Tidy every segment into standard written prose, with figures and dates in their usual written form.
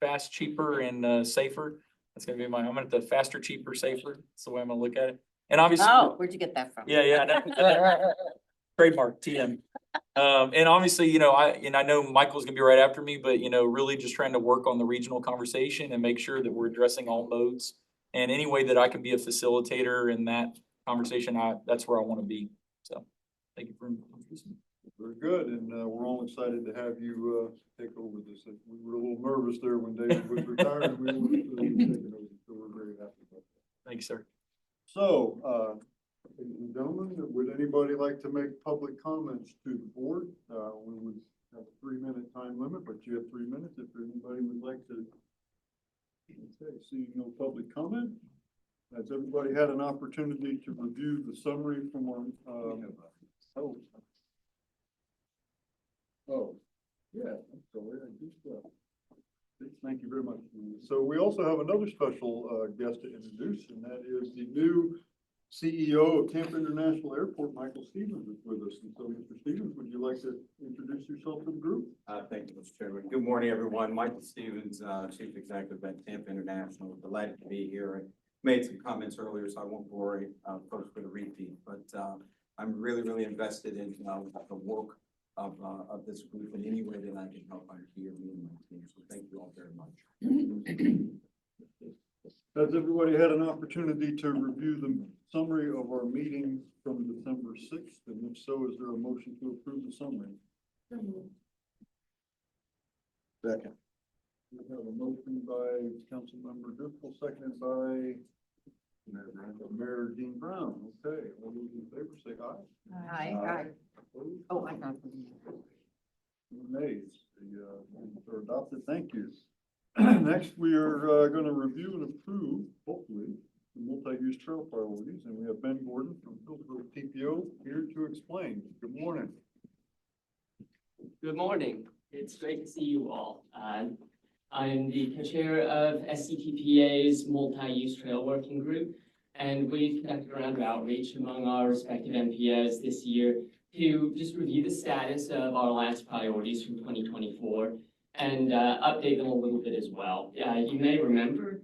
fast, cheaper, and safer. That's gonna be I'm gonna the faster, cheaper, safer. That's the way I'm gonna look at it. And obviously, Oh, where'd you get that from? yeah. Trademark TM. And obviously, I know Michael's gonna be right after me, but really just trying to work on the regional conversation and make sure that we're addressing all modes. And any way that I can be a facilitator in that conversation, that's where I want to be. So, thank you for introducing me. Very good, and we're all excited to have you take over this. We were a little nervous there when David was retired. We were taking over, so we're very happy about that. Thanks, sir. So, ladies and gentlemen, would anybody like to make public comments to the board? We would have a 3-minute time limit, but you have 3 minutes if anybody would like to. Okay, seeing no public comment. Has everybody had an opportunity to review the summary from our, yeah, I'm sorry, I just, thank you very much. So we also have another special guest to introduce, and that is the new CEO of Tampa International Airport, Michael Stevens, is with us. And so, Mr. Stevens, would you like to introduce yourself to the group? Thank you, Mr. Chairman. Good morning, everyone. Michael Stevens, Chief Executive at Tampa International. Delighted to be here. I made some comments earlier, so I won't bore folks with a repeat. But I'm really invested in the work of this group in any way that I can help. I'm here, me and my team. So thank you all very much. Has everybody had an opportunity to review the summary of our meeting from December 6th? And if so, is there a motion to approve the summary? Second. We have a motion by Councilmember Driscoll, seconded by Mayor Dean Brown. Okay, all those in favor say aye. Aye. Oh, I got Nays. The motions are adopted. Thank you. Next, we are going to review and approve, hopefully, the multi-use trail priorities, and we have Ben Gordon from Hillsborough TPO here to explain. Good morning. Good morning. It's great to see you all. I'm the co-chair of SCTPA's multi-use trail working group, and we've conducted a round of outreach among our respective MPOs this year to just review the status of our last priorities from 2024 and update them a little bit as well. You may remember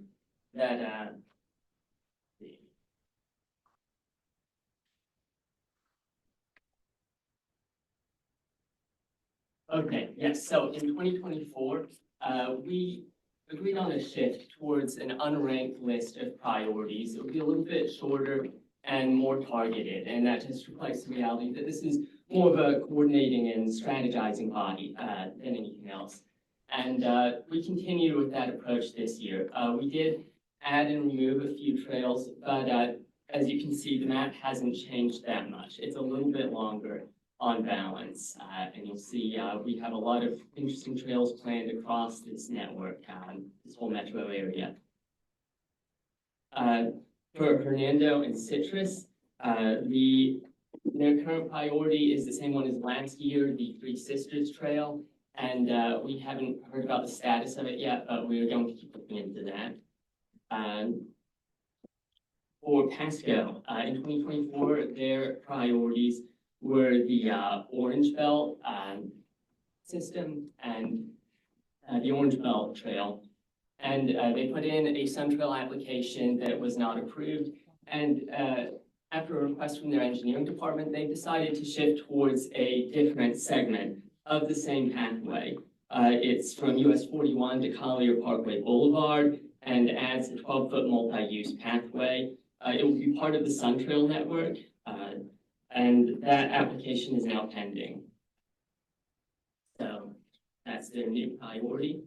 that okay, yes, so in 2024, we agreed on a shift towards an unranked list of priorities. It would be a little bit shorter and more targeted, and that just reflects the reality that this is more of a coordinating and strategizing body than anything else. And we continue with that approach this year. We did add and remove a few trails, but as you can see, the map hasn't changed that much. It's a little bit longer on balance, and you'll see we have a lot of interesting trails planned across this network, this whole metro area. For Hernando and Citrus, their current priority is the same one as last year, the Three Sisters Trail, and we haven't heard about the status of it yet, but we're going to keep looking into that. For Pasco, in 2024, their priorities were the Orange Belt system and the Orange Belt Trail. And they put in a SunTrail application that was not approved. And after a request from their engineering department, they decided to shift towards a different segment of the same pathway. It's from US 41 to Collier Parkway Boulevard and adds a 12-foot multi-use pathway. It will be part of the SunTrail network. And that application is now pending. So that's their new priority.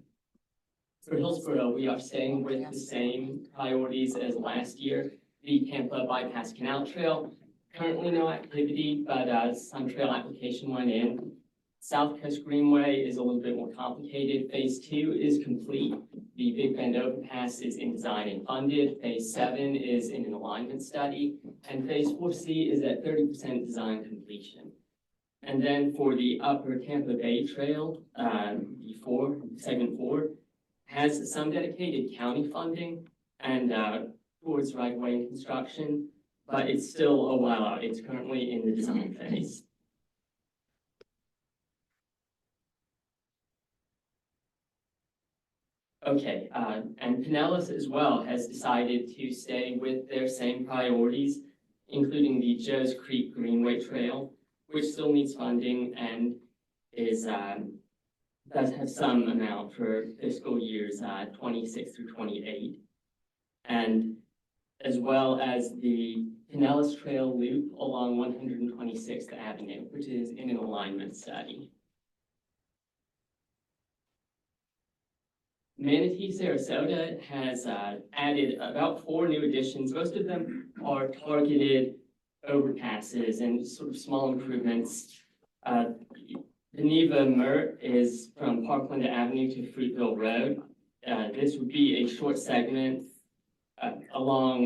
For Hillsborough, we are staying with the same priorities as last year. The Tampa Bypass Canal Trail, currently no activity, but SunTrail application went in. South Coast Greenway is a little bit more complicated. Phase 2 is complete. The Big Bend Overpass is in design and funded. Phase 7 is in an alignment study. And Phase 4C is at 30% design completion. And then for the Upper Tampa Bay Trail, segment 4, has some dedicated county funding and towards right-of-way and construction, but it's still a while out. It's currently in the design phase. Okay, and Pinellas as well has decided to stay with their same priorities, including the Joe's Creek Greenway Trail, which still needs funding and is, does have some amount for fiscal years, 26 through 28. And as well as the Pinellas Trail Loop along 126th Avenue, which is in an alignment study. Manatee Sarasota has added about 4 new additions. Most of them are targeted overpasses and sort of small improvements. Geneva Mert is from Parkland Avenue to Fruitville Road. This would be a short segment along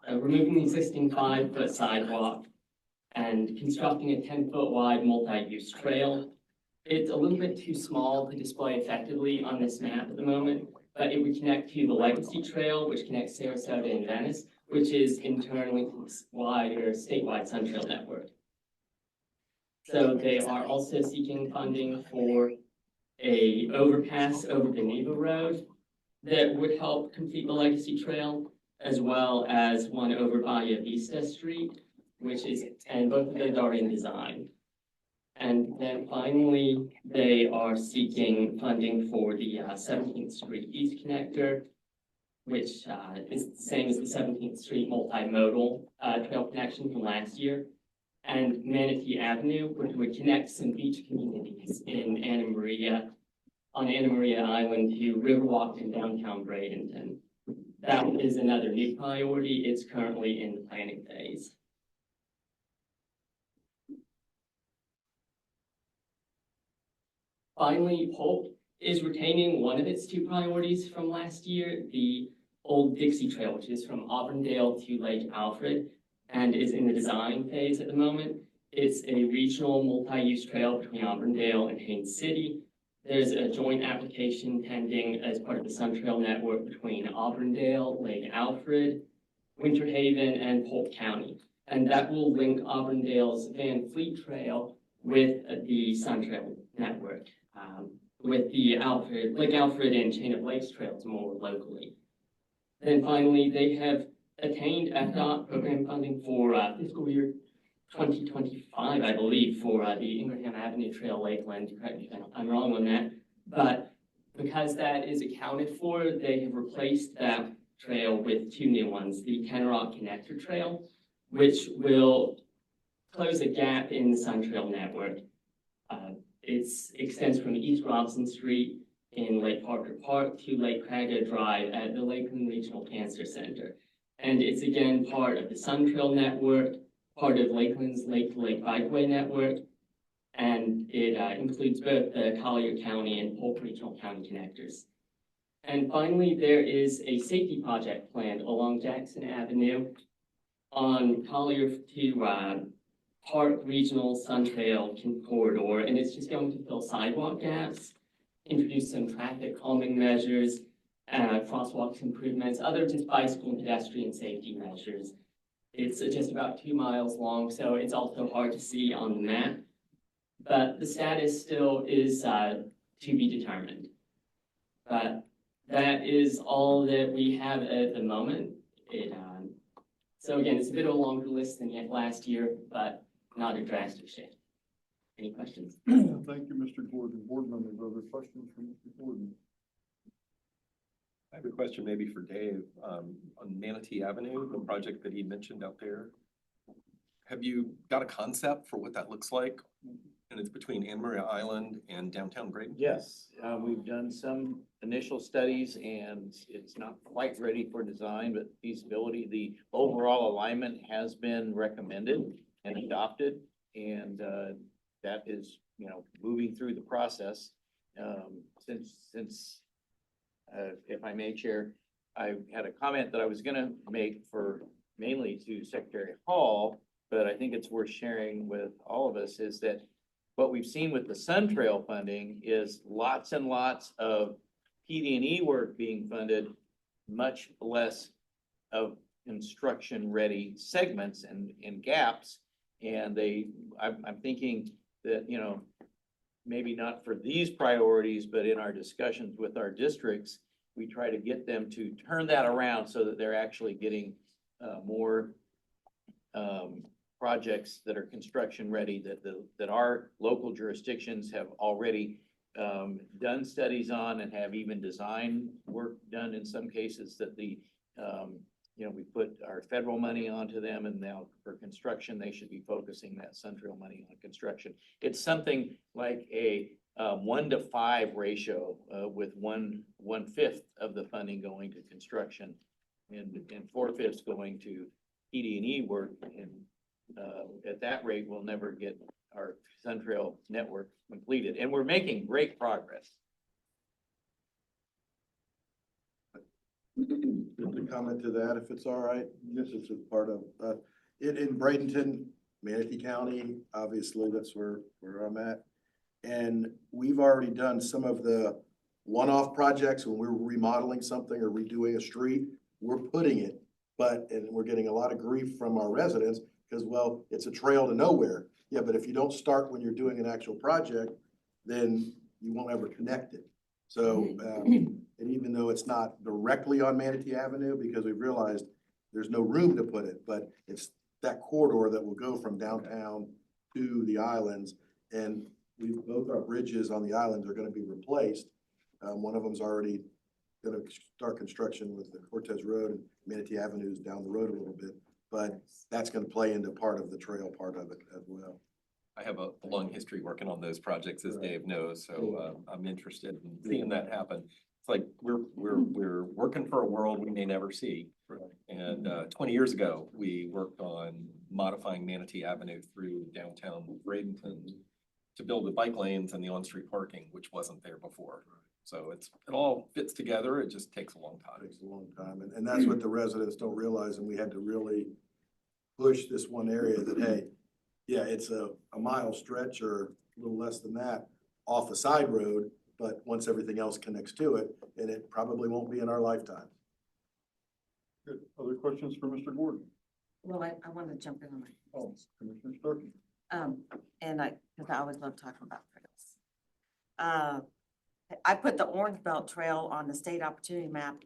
removing the existing 5-foot sidewalk and constructing a 10-foot wide multi-use trail. It's a little bit too small to display effectively on this map at the moment, but it would connect to the Legacy Trail, which connects Sarasota and Venice, which is internally to the wider statewide Sun Trail network. So they are also seeking funding for a overpass over Geneva Road that would help complete the Legacy Trail, as well as one over Bahia Vista Street, and both of those are in design. And then finally, they are seeking funding for the 17th Street East Connector, which is the same as the 17th Street multimodal trail connection from last year, and Manatee Avenue, which would connect some beach communities in on Anna Maria Island to Riverwalk in downtown Bradenton. That is another new priority. It's currently in the planning phase. Finally, Polk is retaining one of its 2 priorities from last year, the Old Dixie Trail, which is from Auburndale to Lake Alfred and is in the design phase at the moment. It's a regional multi-use trail between Auburndale and Haines City. There's a joint application pending as part of the Sun Trail network between Auburndale, Lake Alfred, Winter Haven, and Polk County. And that will link Auburndale's Van Fleet Trail with the Sun Trail network, with the Lake Alfred and Chain of Lakes trails more locally. Then finally, they have attained FDOT program funding for fiscal year 2025, I believe, for the Ingraham Avenue Trail Lakeland. Correct me if I'm wrong on that. But because that is accounted for, they have replaced that trail with 2 new ones, the Kennerock Connector Trail, which will close a gap in the Sun Trail network. It extends from East Robson Street in Lake Parker Park to Lake Craga Drive at the Lakeland Regional Cancer Center. And it's again part of the Sun Trail network, part of Lakeland's Lake-to-Lake Bikeway network, and it includes both the Collier County and Polk Regional County connectors. And finally, there is a safety project planned along Jackson Avenue on Collier to Park Regional Sun Trail corridor, and it's just going to fill sidewalk gaps, introduce some traffic calming measures, crosswalks improvements, other just bicycle and pedestrian safety measures. It's just about 2 miles long, so it's also hard to see on the map, but the status still is to be determined. But that is all that we have at the moment. So again, it's a bit of a longer list than yet last year, but not a drastic shift. Any questions? Thank you, Mr. Gordon. Board members, other questions from Mr. Gordon? I have a question maybe for Dave, on Manatee Avenue, the project that he mentioned out there. Have you got a concept for what that looks like? And it's between Anna Maria Island and downtown Bradenton? Yes, we've done some initial studies and it's not quite ready for design, but feasibility, the overall alignment has been recommended and adopted. And that is, moving through the process. Since if I may, Chair, I had a comment that I was gonna make for mainly to Secretary Hall, but I think it's worth sharing with all of us is that what we've seen with the Sun Trail funding is lots and lots of PD&E work being funded, much less of construction-ready segments and gaps. And I'm thinking that, maybe not for these priorities, but in our discussions with our districts, we try to get them to turn that around so that they're actually getting more projects that are construction ready, that our local jurisdictions have already done studies on and have even design work done in some cases that we put our federal money onto them, and now for construction, they should be focusing that central money on construction. It's something like a 1-to-5 ratio, with 1/5 of the funding going to construction and 4/5 going to PD&E work. And at that rate, we'll never get our Suntrail network completed, and we're making great progress. Just a comment to that, if it's all right. This is a part of, in Bradenton, Manatee County, obviously, that's where I'm at. And we've already done some of the one-off projects when we're remodeling something or redoing a street, we're putting it, and we're getting a lot of grief from our residents because, well, it's a trail to nowhere. Yeah, but if you don't start when you're doing an actual project, then you won't ever connect it. So, and even though it's not directly on Manatee Avenue, because we realized there's no room to put it, but it's that corridor that will go from downtown to the islands. And both our bridges on the islands are gonna be replaced. One of them's already gonna start construction with the Cortez Road, and Manatee Avenue is down the road a little bit. But that's gonna play into part of the trail part of it as well. I have a long history working on those projects, as Dave knows, so I'm interested in seeing that happen. It's like we're working for a world we may never see. And 20 years ago, we worked on modifying Manatee Avenue through downtown Bradenton to build the bike lanes and the on-street parking, which wasn't there before. So it all fits together. It just takes a long time. Takes a long time, and that's what the residents don't realize, and we had to really push this one area that, hey, yeah, it's a mile stretch or a little less than that off a side road, but once everything else connects to it, and it probably won't be in our lifetime. Good. Other questions for Mr. Gordon? Well, I want to jump in on my. Oh, Commissioner Starkey. Because I always love talking about trails. I put the Orange Belt Trail on the state opportunity map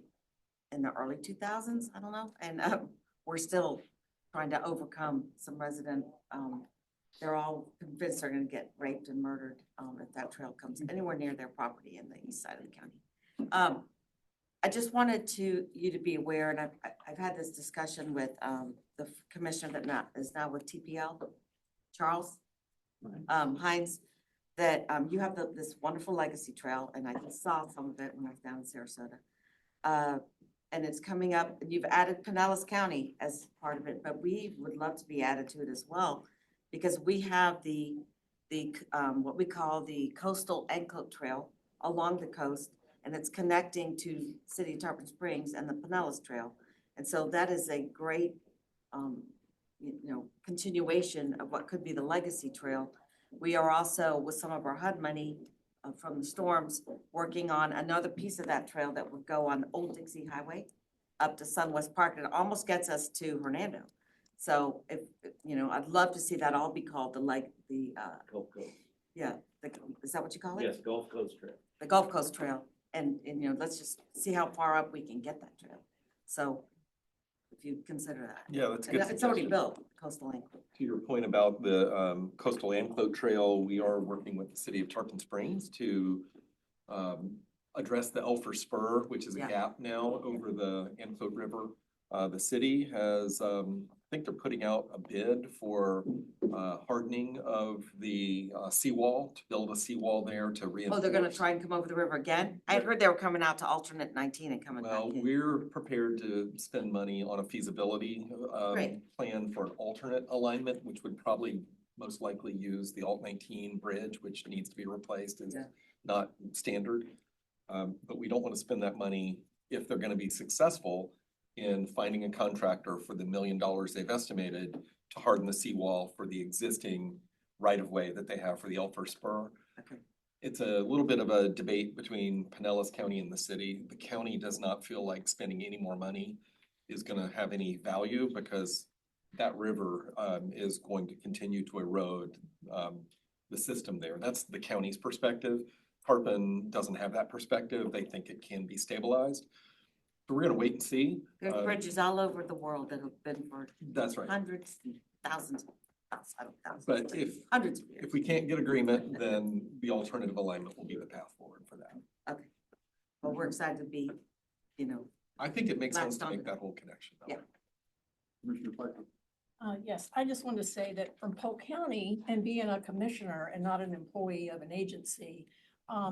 in the early 2000s, I don't know, and we're still trying to overcome some resident, they're all convinced they're gonna get raped and murdered if that trail comes anywhere near their property in the east side of the county. I just wanted you to be aware, and I've had this discussion with the commissioner that is now with TPL, Charles Hines, that you have this wonderful legacy trail, and I just saw some of it when I was down in Sarasota. And it's coming up, you've added Pinellas County as part of it, but we would love to be added to it as well, because we have the what we call the Coastal Anklet Trail along the coast, and it's connecting to City of Tarpon Springs and the Pinellas Trail. And so that is a great, continuation of what could be the legacy trail. We are also, with some of our HUD money from the storms, working on another piece of that trail that would go on Old Dixie Highway up to Sunwest Park, and it almost gets us to Hernando. So if, I'd love to see that all be called Gulf Coast. Is that what you call it? Yes, Gulf Coast Trail. The Gulf Coast Trail, and let's just see how far up we can get that trail. So if you consider that. Yeah, that's a good. It's already suggestion. built, Coastal Anklet. To your point about the Coastal Anklet Trail, we are working with the City of Tarpon Springs to address the Elfer Spur, which is a Yeah. gap now over the Anklet River. The city has, I think they're putting out a bid for hardening of the seawall, to build a seawall there to reinforce. Oh, they're gonna try and come over the river again? I had heard they were coming out to alternate 19 and coming back Well, in. we're prepared to spend money on a feasibility Great. plan for an alternate alignment, which would probably most likely use the Alt 19 bridge, which needs to be replaced, is Yeah. not standard. But we don't want to spend that money if they're going to be successful in finding a contractor for the $1 million they've estimated to harden the seawall for the existing right-of-way that they have for the Elfer Spur. Okay. It's a little bit of a debate between Pinellas County and the city. The county does not feel like spending any more money is gonna have any value, because that river is going to continue to erode. the system there. That's the county's perspective. Tarpon doesn't have that perspective. They think it can be stabilized. So we're gonna wait and see. There's bridges all over the world that have been for That's right. hundreds, and thousands, thousands, But if, hundreds of years. if we can't get agreement, then the alternative alignment will be the path forward for that. Okay, but we're excited to be, you know, I think it makes sense Latched to on make to that whole connection. though. Yeah. Commissioner Piper. Yes, I just wanted to say that from Polk County and being a commissioner and not an employee of an agency,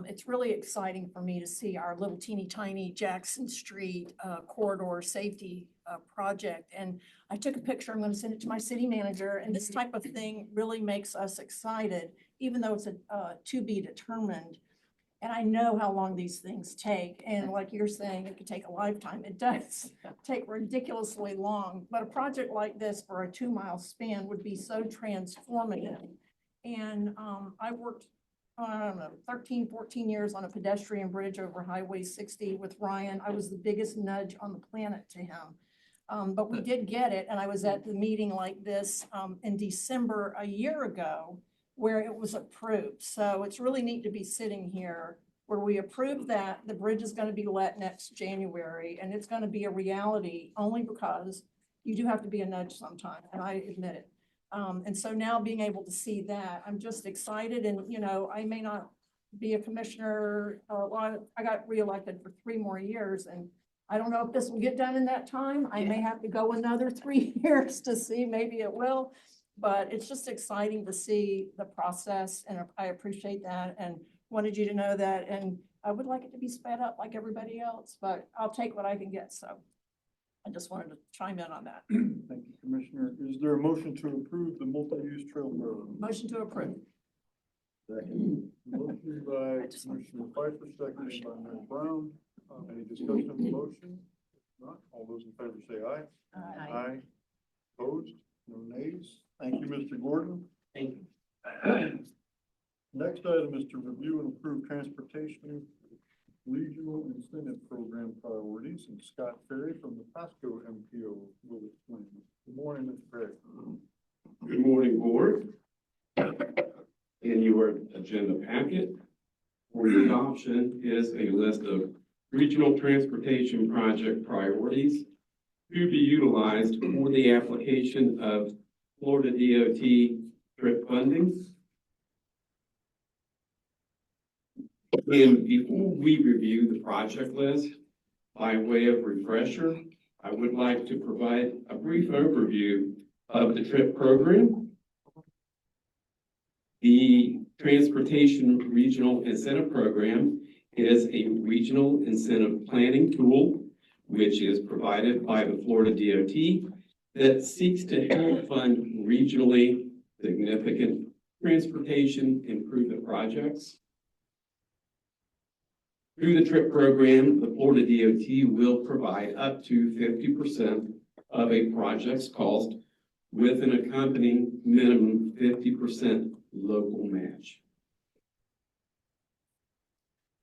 it's really exciting for me to see our little teeny tiny Jackson Street corridor safety project. And I took a picture, I'm gonna send it to my city manager, and this type of thing really makes us excited, even though it's a to be determined. And I know how long these things take, and like you're saying, it could take a lifetime. It does take ridiculously long, but a project like this for a 2-mile span would be so transformative. And I worked, I don't know, 13, 14 years on a pedestrian bridge over Highway 60 with Ryan. I was the biggest nudge on the planet to him. But we did get it, and I was at the meeting like this in December a year ago, where it was approved. So it's really neat to be sitting here where we approved that. The bridge is going to be let next January, and it's going to be a reality only because you do have to be a nudge sometime, and I admit it. And so now being able to see that, I'm just excited. And, you know, I may not be a commissioner, well, I got reelected for 3 more years, and I don't know if this will get done in that time. I may have to go another 3 years to see, maybe it will. But it's just exciting to see the process, and I appreciate that and wanted you to know that. And I would like it to be sped up like everybody else, but I'll take what I can get. So I just wanted to chime in on that. Thank you, Commissioner. Is there a motion to approve the multi-use trail program? Motion to approve. Second. Motion by Commissioner Piper, seconded by Mayor Brown. Any discussion on the motion? If not, all those in favor say aye. Aye. Opposed? No nays? Thank you, Mr. Gordon. Thank you. Next item is to review and approve transportation regional incentive program priorities, and Scott Ferry from the Pasco MPO will explain. Good morning, Mr. Ferry. Good morning, Board. In your agenda packet for your adoption is a list of regional transportation project priorities to be utilized for the application of Florida DOT TRIP funding. And before we review the project list, by way of refresher, I would like to provide a brief overview of the TRIP program. The Transportation Regional Incentive Program is a regional incentive planning tool, which is provided by the Florida DOT that seeks to help fund regionally significant transportation improvement projects. Through the TRIP program, the Florida DOT will provide up to 50% of a project's cost with an accompanying minimum 50% local match.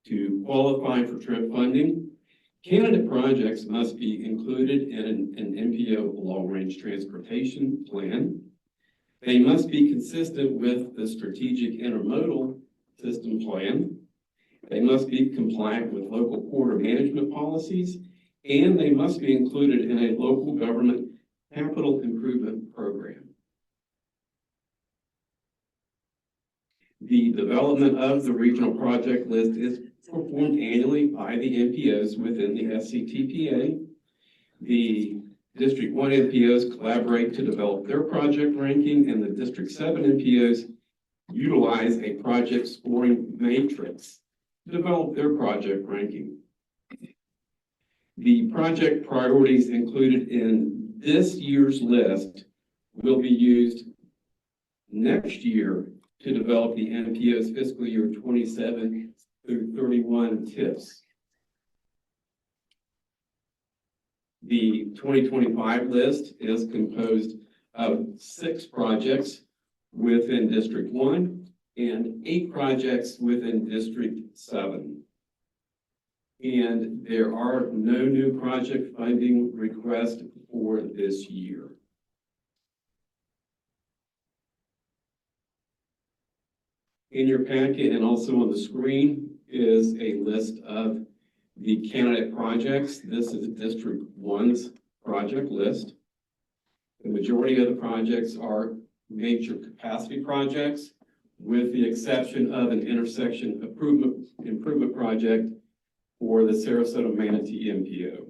To qualify for TRIP funding, candidate projects must be included in an MPO long-range transportation plan. They must be consistent with the strategic intermodal system plan. They must be compliant with local corridor management policies, and they must be included in a local government capital improvement program. The development of the regional project list is performed annually by the MPOs within the SCTPA. The District 1 MPOs collaborate to develop their project ranking, and the District 7 MPOs utilize a project scoring matrix to develop their project ranking. The project priorities included in this year's list will be used next year to develop the MPO's fiscal year 27 through 31 TIFs. The 2025 list is composed of 6 projects within District 1 and 8 projects within District 7. And there are no new project funding requests for this year. In your packet and also on the screen is a list of the candidate projects. This is District 1's project list. The majority of the projects are major capacity projects, with the exception of an intersection improvement project for the Sarasota Manatee MPO.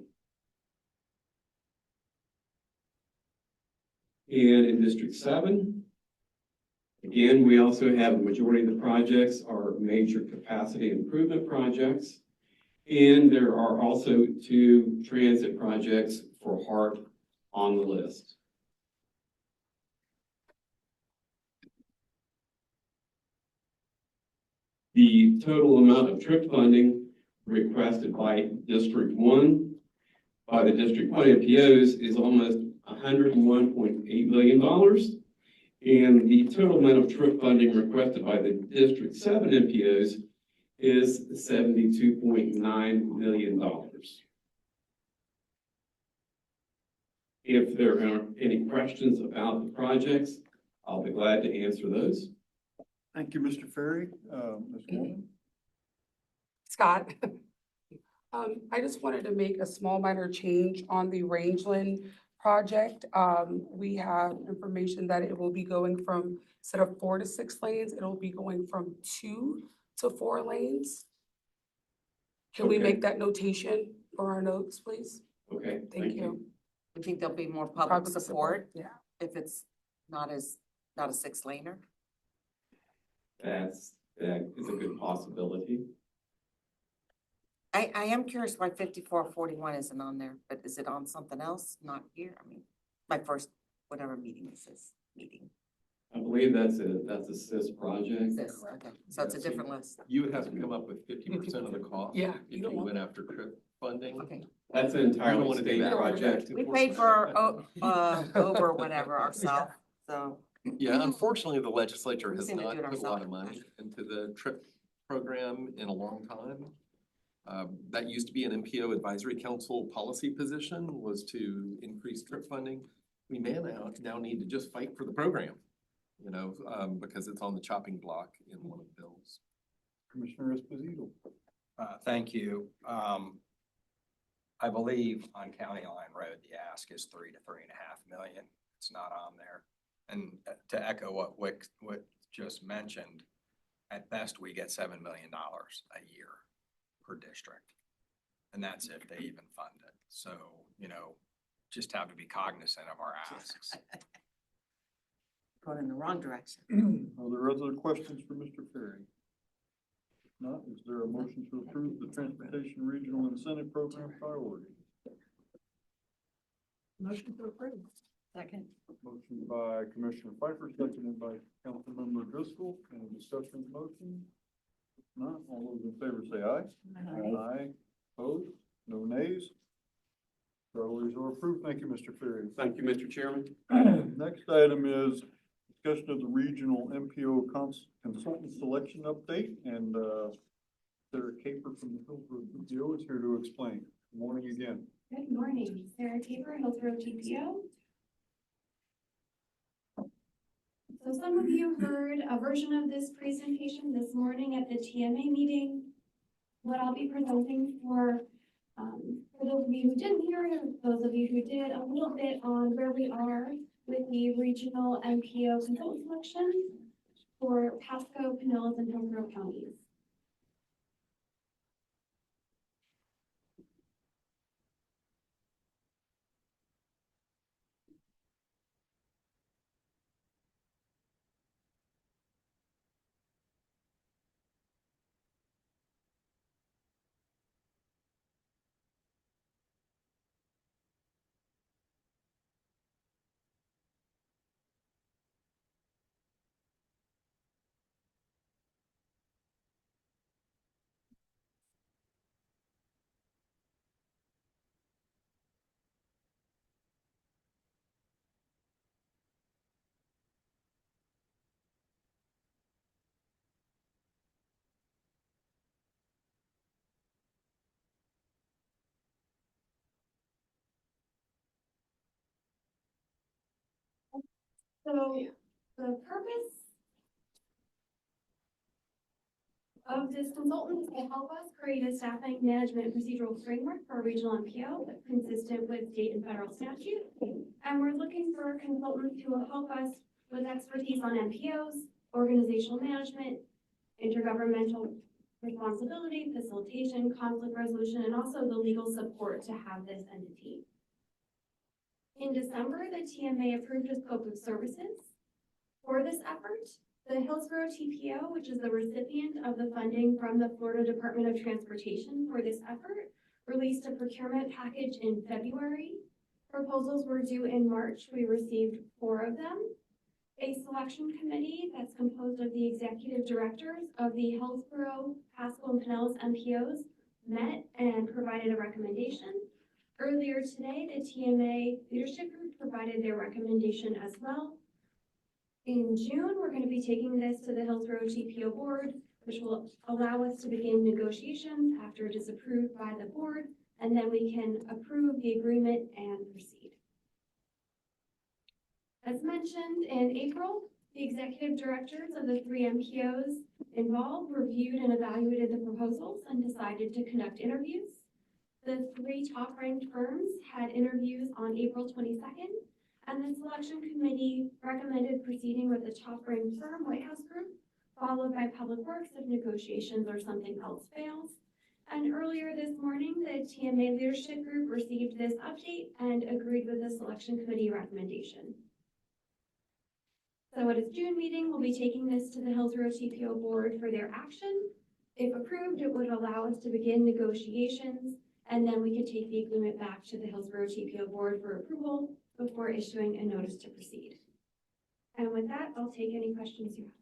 And in District 7, again, we also have the majority of the projects are major capacity improvement projects. And there are also 2 transit projects for HART on the list. The total amount of TRIP funding requested by District 1 by the District 1 MPOs is almost $101.8 million. And the total amount of TRIP funding requested by the District 7 MPOs is $72.9 million. If there are any questions about the projects, I'll be glad to answer those. Thank you, Mr. Ferry. Ms. Walden? Scott. I just wanted to make a small minor change on the Rangeland project. We have information that it will be going from, instead of 4 to 6 lanes, it'll be going from 2 to 4 lanes. Can we Okay. make that notation for our notes, please? Okay, Thank you. I think there'll be more public Public support Yeah. if it's not a 6-laner. that is a good possibility. I am curious why 5441 isn't on there, but is it on something else? Not here? I mean, my first, whatever meeting this is, meeting. I believe that's a CIS project. This, okay, so it's a different list. You would have to come up with 50% of the cost. Yeah, If you you don't want went that. after TRIP funding. Okay. That's an You don't entirely wanna do state that. project. We paid for, over whatever ourselves, so. Yeah, unfortunately, the legislature We has seem to not do it put a lot of ourselves. money into the TRIP program in a long time. That used to be an MPO advisory council policy position, was to increase TRIP funding. We may now need to just fight for the program, because it's on the chopping block in one of the bills. Commissioner Esposito? Thank you. I believe on County Line Road, the ask is 3 to 3.5 million. It's not on there. And to echo what Wick just mentioned, at best, we get $7 million a year per district. And that's if they even fund it. So, just have to be cognizant of our asks. Going in the wrong direction. Are there other questions for Mr. Ferry? If not, is there a motion to approve the Transportation Regional Incentive Program priority? Motion to approve. Second. Motion by Commissioner Pfeiffer, seconded by Councilmember Driscoll. Any discussion of the motion? If not, all those in favor say aye. Aye. Opposed? No nays? Priorities are approved. Thank you, Mr. Ferry. Thank you, Mr. Chairman. Next item is discussion of the regional MPO consultant selection update, and Sarah Caper from the Hillsborough TPO is here to explain. Good morning again. Good morning, Sarah Tabor, Hillsborough TPO. So some of you heard a version of this presentation this morning at the TMA meeting. What I'll be presenting for those of you who didn't hear it, and those of you who did, a little bit on where we are with the regional MPO consultant selection for Pasco, Pinellas, and Hillsborough counties. So the purpose of this consultant to help us create a staffing management and procedural framework for a regional MPO that's consistent with state and federal statute. And we're looking for a consultant who will help us with expertise on MPOs, organizational management, intergovernmental responsibility, facilitation, conflict resolution, and also the legal support to have this entity. In December, the TMA approved a scope of services for this effort. The Hillsborough TPO, which is the recipient of the funding from the Florida Department of Transportation for this effort, released a procurement package in February. Proposals were due in March. We received 4 of them. A selection committee that's composed of the executive directors of the Hillsborough, Pasco, and Pinellas MPOs met and provided a recommendation. Earlier today, the TMA leadership group provided their recommendation as well. In June, we're going to be taking this to the Hillsborough TPO board, which will allow us to begin negotiations after it is approved by the board, and then we can approve the agreement and proceed. As mentioned in April, the executive directors of the 3 MPOs involved reviewed and evaluated the proposals and decided to conduct interviews. The 3 top-ranked firms had interviews on April 22nd, and the selection committee recommended proceeding with the top-ranked firm, White House Group, followed by Public Works if negotiations or something else fails. And earlier this morning, the TMA leadership group received this update and agreed with the selection committee recommendation. So at its June meeting, we'll be taking this to the Hillsborough TPO board for their action. If approved, it would allow us to begin negotiations, and then we could take the agreement back to the Hillsborough TPO board for approval before issuing a notice to proceed. And with that, I'll take any questions you have.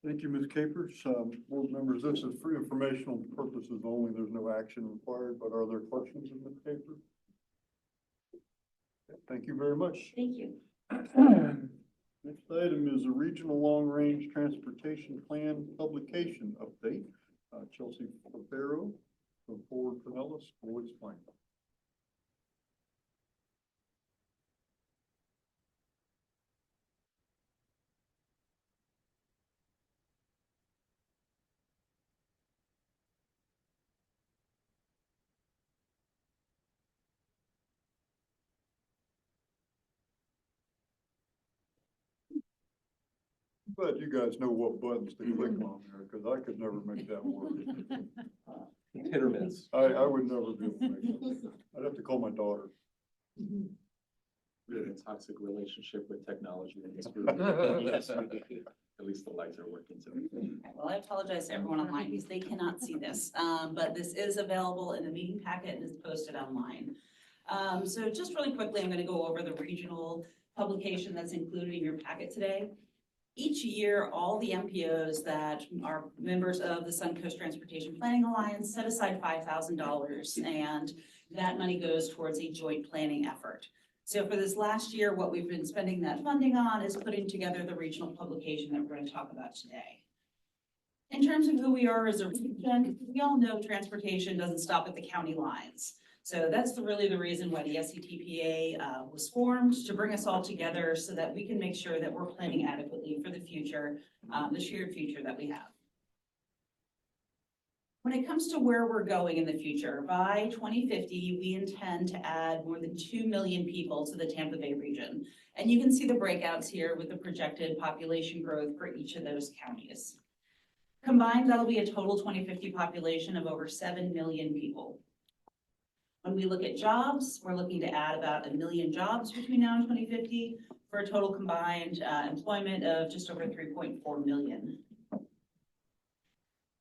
Thank you, Ms. Capers. Board members, this is for informational purposes only. There's no action required, but are there questions of Ms. Capers? Thank you very much. Thank you. Next item is a regional long-range transportation plan publication update. Chelsea Papero from Ford Pinellas will explain. But you guys know what buttons to click on there, because I could never make that work. Hit or miss. I would never be able to make that. I'd have to call my daughter. We have a toxic relationship with technology in this group. Yes, we do. At least the lights are working today. Well, I apologize to everyone online because they cannot see this, but this is available in the meeting packet and is posted online. So just really quickly, I'm going to go over the regional publication that's included in your packet today. Each year, all the MPOs that are members of the Suncoast Transportation Planning Alliance set aside $5,000, and that money goes towards a joint planning effort. So for this last year, what we've been spending that funding on is putting together the regional publication that we're going to talk about today. In terms of who we are as a region, we all know transportation doesn't stop at the county lines. So that's really the reason why the SCTPA was formed, to bring us all together so that we can make sure that we're planning adequately for the future, the shared future that we have. When it comes to where we're going in the future, by 2050, we intend to add more than 2 million people to the Tampa Bay region. And you can see the breakouts here with the projected population growth for each of those counties. Combined, that'll be a total 2050 population of over 7 million people. When we look at jobs, we're looking to add about 1 million jobs between now and 2050 for a total combined employment of just over 3.4 million.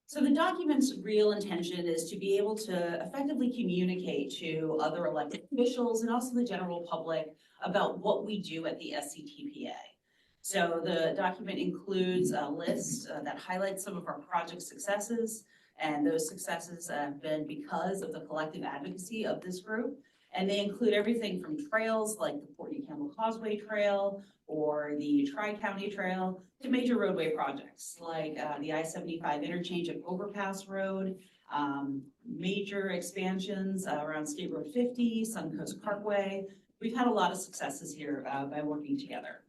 So the document's real intention is to be able to effectively communicate to other elected officials and also the general public about what we do at the SCTPA. So the document includes a list that highlights some of our project successes, and those successes have been because of the collective advocacy of this group. And they include everything from trails like the Port Campbell Causeway Trail or the Tri-County Trail to major roadway projects like the I-75 interchange at Overpass Road, major expansions around State Road 50, Suncoast Parkway. We've had a lot of successes here by working together.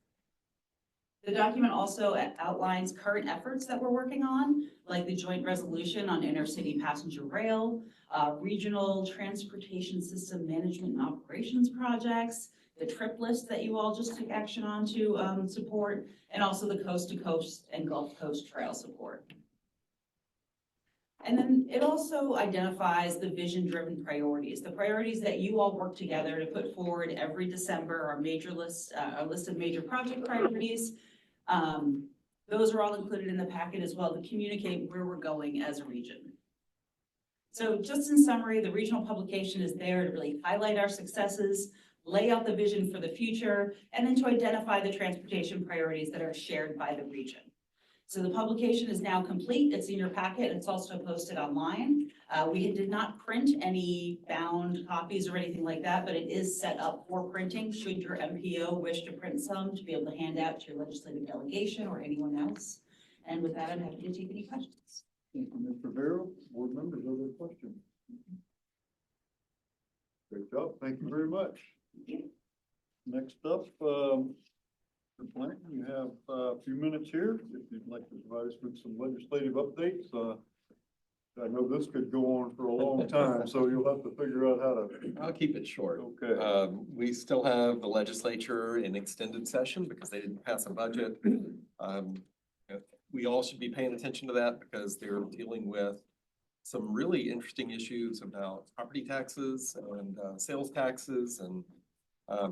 The document also outlines current efforts that we're working on, like the joint resolution on intercity passenger rail, regional transportation system management and operations projects, the trip list that you all just took action on to support, and also the coast to coast and Gulf Coast trail support. And then it also identifies the vision-driven priorities, the priorities that you all work together to put forward every December, our major list, a list of major project priorities. Those are all included in the packet as well to communicate where we're going as a region. So just in summary, the regional publication is there to really highlight our successes, lay out the vision for the future, and then to identify the transportation priorities that are shared by the region. So the publication is now complete. It's in your packet. It's also posted online. We did not print any bound copies or anything like that, but it is set up for printing should your MPO wish to print some to be able to hand out to your legislative delegation or anyone else. And with that, I'm happy to take any questions. Thank you, Mr. Barrow. Board members, other questions? Great job. Thank you very much. Thank you. Next up, Mr. Plank, you have a few minutes here. If you'd like to provide us with some legislative updates. I know this could go on for a long time, so you'll have to figure out how to. I'll keep it short. Okay. We still have the legislature in extended session because they didn't pass a budget. We all should be paying attention to that because they're dealing with some really interesting issues about property taxes and sales taxes and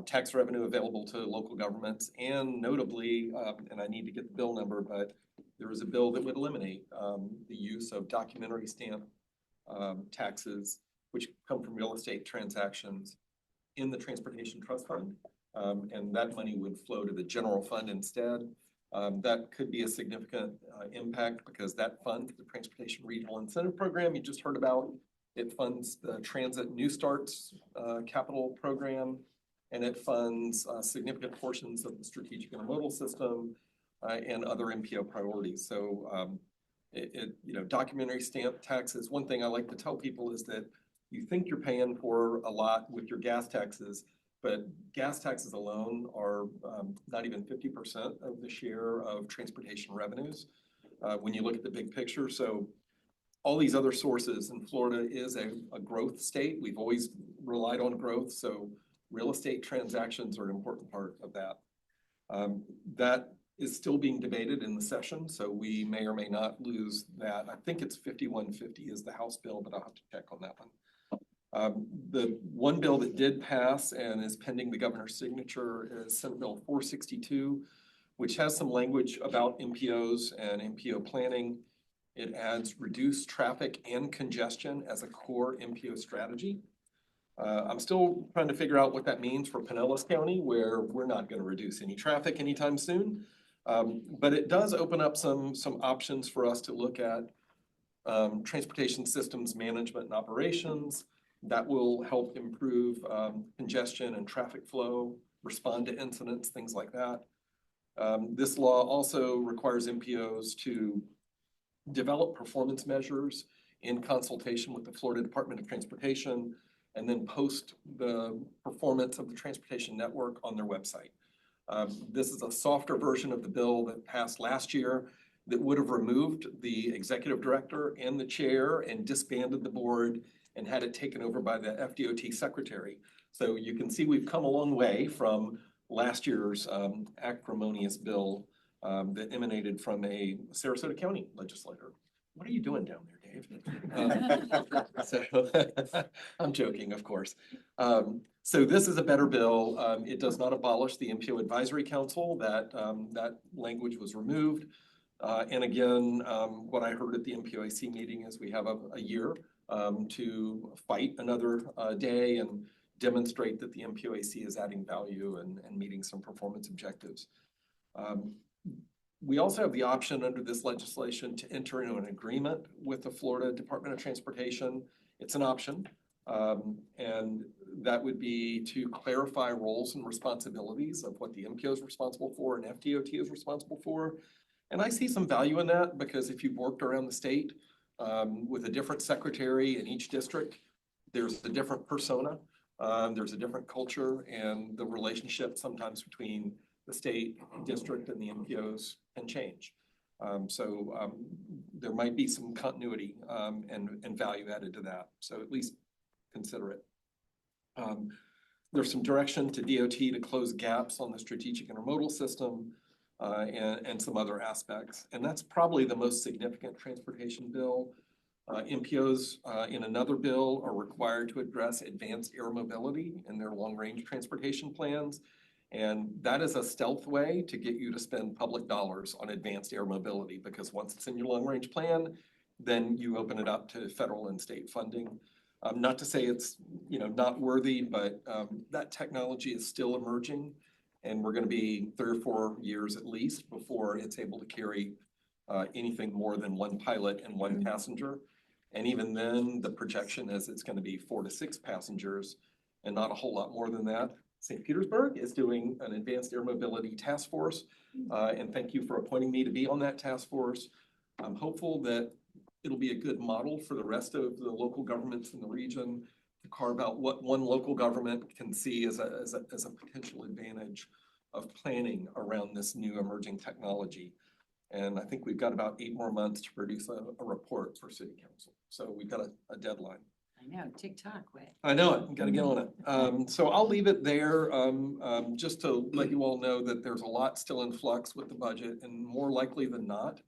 tax revenue available to local governments, and notably, and I need to get the bill number, but there was a bill that would eliminate the use of documentary stamp taxes, which come from real estate transactions in the Transportation Trust Fund. And that money would flow to the general fund instead. That could be a significant impact because that funds the Transportation Regional Incentive Program you just heard about. It funds the Transit New Starts capital program, and it funds significant portions of the strategic intermodal system and other MPO priorities. So, documentary stamp taxes, one thing I like to tell people is that you think you're paying for a lot with your gas taxes, but gas taxes alone are not even 50% of the share of transportation revenues when you look at the big picture. So all these other sources, and Florida is a growth state. We've always relied on growth, so real estate transactions are an important part of that. That is still being debated in the session, so we may or may not lose that. I think it's 5150 is the House bill, but I'll have to check on that one. The one bill that did pass and is pending the governor's signature is Senate Bill 462, which has some language about MPOs and MPO planning. It adds reduced traffic and congestion as a core MPO strategy. I'm still trying to figure out what that means for Pinellas County, where we're not going to reduce any traffic anytime soon. But it does open up some options for us to look at transportation systems management and operations that will help improve congestion and traffic flow, respond to incidents, things like that. This law also requires MPOs to develop performance measures in consultation with the Florida Department of Transportation, and then post the performance of the transportation network on their website. This is a softer version of the bill that passed last year that would have removed the executive director and the chair and disbanded the board and had it taken over by the FDOT secretary. So you can see we've come a long way from last year's acrimonious bill that emanated from a Sarasota County legislator. What are you doing down there, Dave? So I'm joking, of course. So this is a better bill. It does not abolish the MPO Advisory Council. That language was removed. And again, what I heard at the MPOAC meeting is we have a year to fight another day and demonstrate that the MPOAC is adding value and meeting some performance objectives. We also have the option under this legislation to enter into an agreement with the Florida Department of Transportation. It's an option, and that would be to clarify roles and responsibilities of what the MPO is responsible for and FDOT is responsible for. And I see some value in that because if you've worked around the state with a different secretary in each district, there's a different persona, there's a different culture, and the relationship sometimes between the state, district, and the MPOs can change. There might be some continuity and value added to that, so at least consider it. There's some direction to DOT to close gaps on the strategic intermodal system and some other aspects. And that's probably the most significant transportation bill. MPOs in another bill are required to address advanced air mobility in their long-range transportation plans. And that is a stealth way to get you to spend public dollars on advanced air mobility, because once it's in your long-range plan, then you open it up to federal and state funding. Not to say it's, not worthy, but that technology is still emerging, and we're going to be 3 or 4 years at least before it's able to carry anything more than 1 pilot and 1 passenger. And even then, the projection is it's going to be 4 to 6 passengers and not a whole lot more than that. St. Petersburg is doing an advanced air mobility task force, and thank you for appointing me to be on that task force. I'm hopeful that it'll be a good model for the rest of the local governments in the region to carve out what one local government can see as a potential advantage of planning around this new emerging technology. And I think we've got about 8 more months to produce a report for City Council. So we've got a deadline. I know, TikTok way. I know it, gotta get on it. So I'll leave it there, just to let you all know that there's a lot still in flux with the budget, and more likely than not,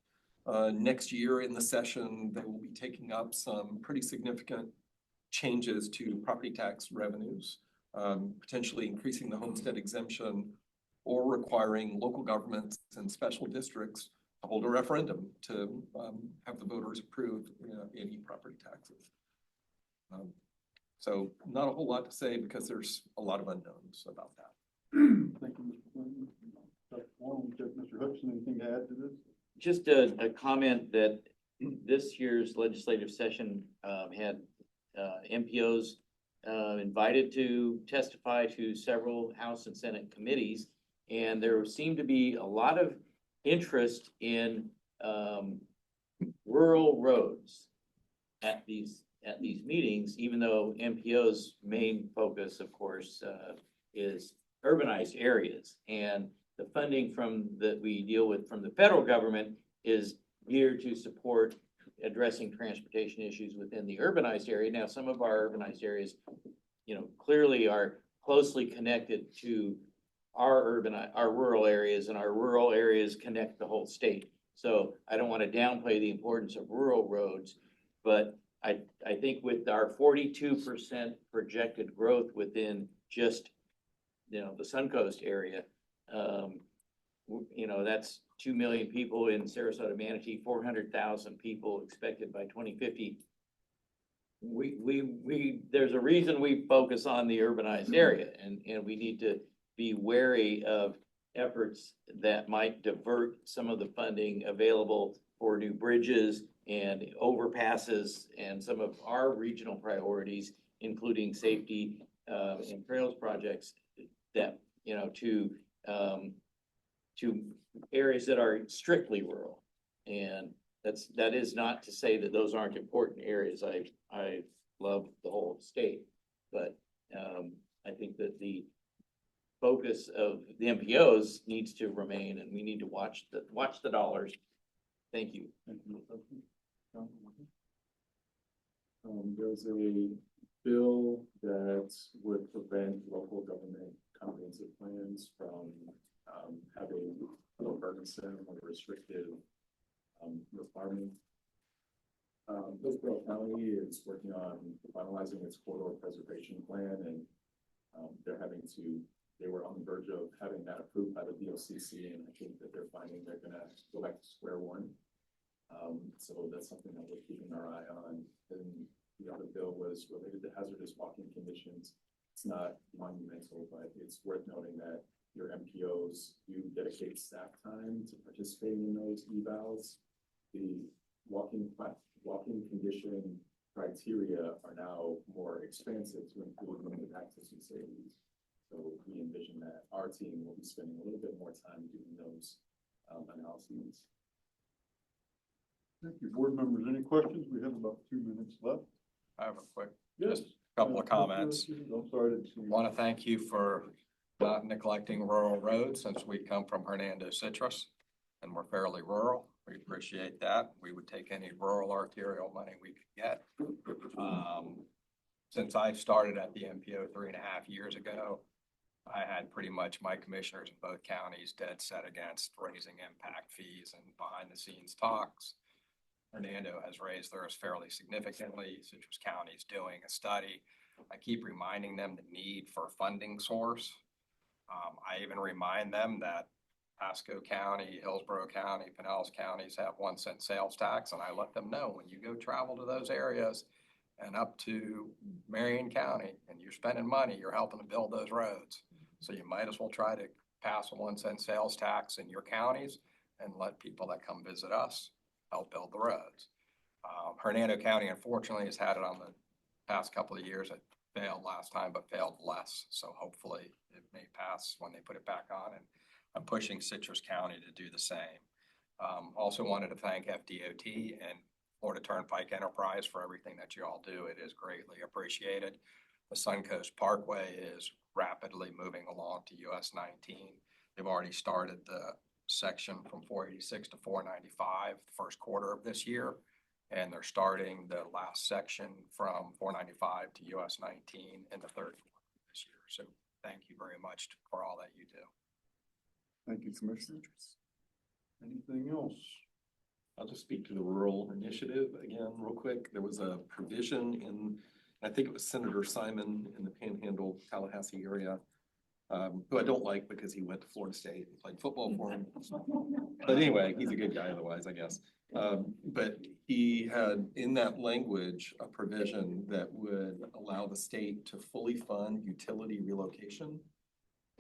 next year in the session, they will be taking up some pretty significant changes to property tax revenues, potentially increasing the homestead exemption or requiring local governments and special districts to hold a referendum to have the voters approve any property taxes. So not a whole lot to say because there's a lot of unknowns about that. Thank you, Mr. Clinton. Dr. Wong, Mr. Hudson, anything to add to this? Just a comment that this year's legislative session had MPOs invited to testify to several House and Senate committees. And there seemed to be a lot of interest in rural roads at these meetings, even though MPO's main focus, of course, is urbanized areas. And the funding that we deal with from the federal government is geared to support addressing transportation issues within the urbanized area. Now, some of our urbanized areas, clearly are closely connected to our rural areas, and our rural areas connect the whole state. So I don't want to downplay the importance of rural roads, but I think with our 42% projected growth within just, the Suncoast area, that's 2 million people in Sarasota, Manatee, 400,000 people expected by 2050. There's a reason we focus on the urbanized area, and we need to be wary of efforts that might divert some of the funding available for new bridges and overpasses and some of our regional priorities, including safety and trails projects that, to areas that are strictly rural. And that is not to say that those aren't important areas. I love the whole state, but I think that the focus of the MPOs needs to remain, and we need to watch the dollars. Thank you. Thank you. There's a bill that would prevent local government comprehensive plans from having a burdensome or restrictive requirement. Hillsborough County is working on finalizing its corridor preservation plan, and they were on the verge of having that approved by the DOCC, and I think that they're finding they're gonna go back to square one. So that's something that we're keeping our eye on. And the other bill was related to hazardous walking conditions. It's not monumental, but it's worth noting that your MPOs do dedicate staff time to participating in those evals. The walking condition criteria are now more expansive to include limited access and safety. So we envision that our team will be spending a little bit more time doing those analyses. Thank you. Board members, any questions? We have about 2 minutes left. I have a quick, Yes. just a couple of comments. I'm sorry to see. Want to thank you for not neglecting rural roads since we come from Hernando Citrus and we're fairly rural. We appreciate that. We would take any rural arterial money we could get. Since I started at the MPO 3.5 years ago, I had pretty much my commissioners in both counties dead set against raising impact fees and behind the scenes talks. Hernando has raised theirs fairly significantly. Citrus County is doing a study. I keep reminding them the need for a funding source. I even remind them that Pasco County, Hillsborough County, Pinellas counties have 1-cent sales tax, and I let them know when you go travel to those areas and up to Marion County and you're spending money, you're helping to build those roads. So you might as well try to pass a 1-cent sales tax in your counties and let people that come visit us help build the roads. Hernando County, unfortunately, has had it on the past couple of years. It failed last time, but failed less. So hopefully it may pass when they put it back on. And I'm pushing Citrus County to do the same. Also wanted to thank FDOT and Florida Turnpike Enterprise for everything that you all do. It is greatly appreciated. The Suncoast Parkway is rapidly moving along to US 19. They've already started the section from 486 to 495 the first quarter of this year. And they're starting the last section from 495 to US 19 in the third quarter of this year. So thank you very much for all that you do. Thank you, Commissioner. Anything else? I'll just speak to the rural initiative again, real quick. There was a provision in, I think it was Senator Simon in the Panhandle, Tallahassee area, who I don't like because he went to Florida State and played football for him. But anyway, he's a good guy otherwise, I guess. But he had in that language a provision that would allow the state to fully fund utility relocation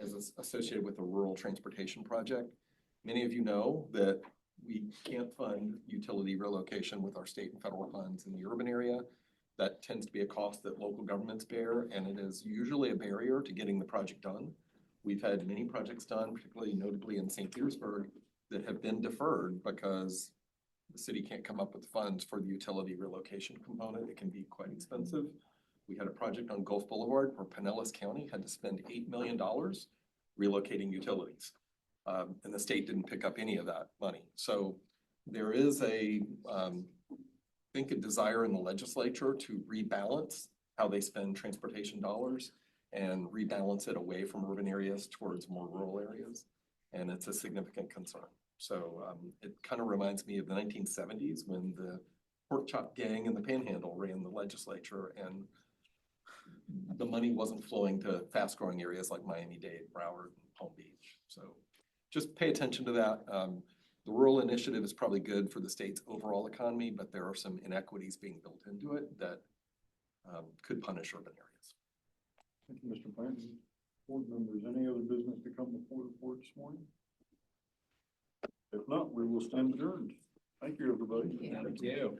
as associated with a rural transportation project. Many of you know that we can't fund utility relocation with our state and federal funds in the urban area. That tends to be a cost that local governments bear, and it is usually a barrier to getting the project done. We've had many projects done, particularly notably in St. Petersburg, that have been deferred because the city can't come up with funds for the utility relocation component. It can be quite expensive. We had a project on Gulf Boulevard where Pinellas County had to spend $8 million relocating utilities. And the state didn't pick up any of that money. So there is I think a desire in the legislature to rebalance how they spend transportation dollars and rebalance it away from urban areas towards more rural areas. And it's a significant concern. So it kind of reminds me of the 1970s when the pork chop gang in the Panhandle ran the legislature and the money wasn't flowing to fast growing areas like Miami-Dade, Broward, and Palm Beach. So just pay attention to that. The rural initiative is probably good for the state's overall economy, but there are some inequities being built into it that could punish urban areas. Thank you, Mr. Plant. Board members, any other business to come before the board this morning? If not, we will stand adjourned. Thank you, everybody. Thank you.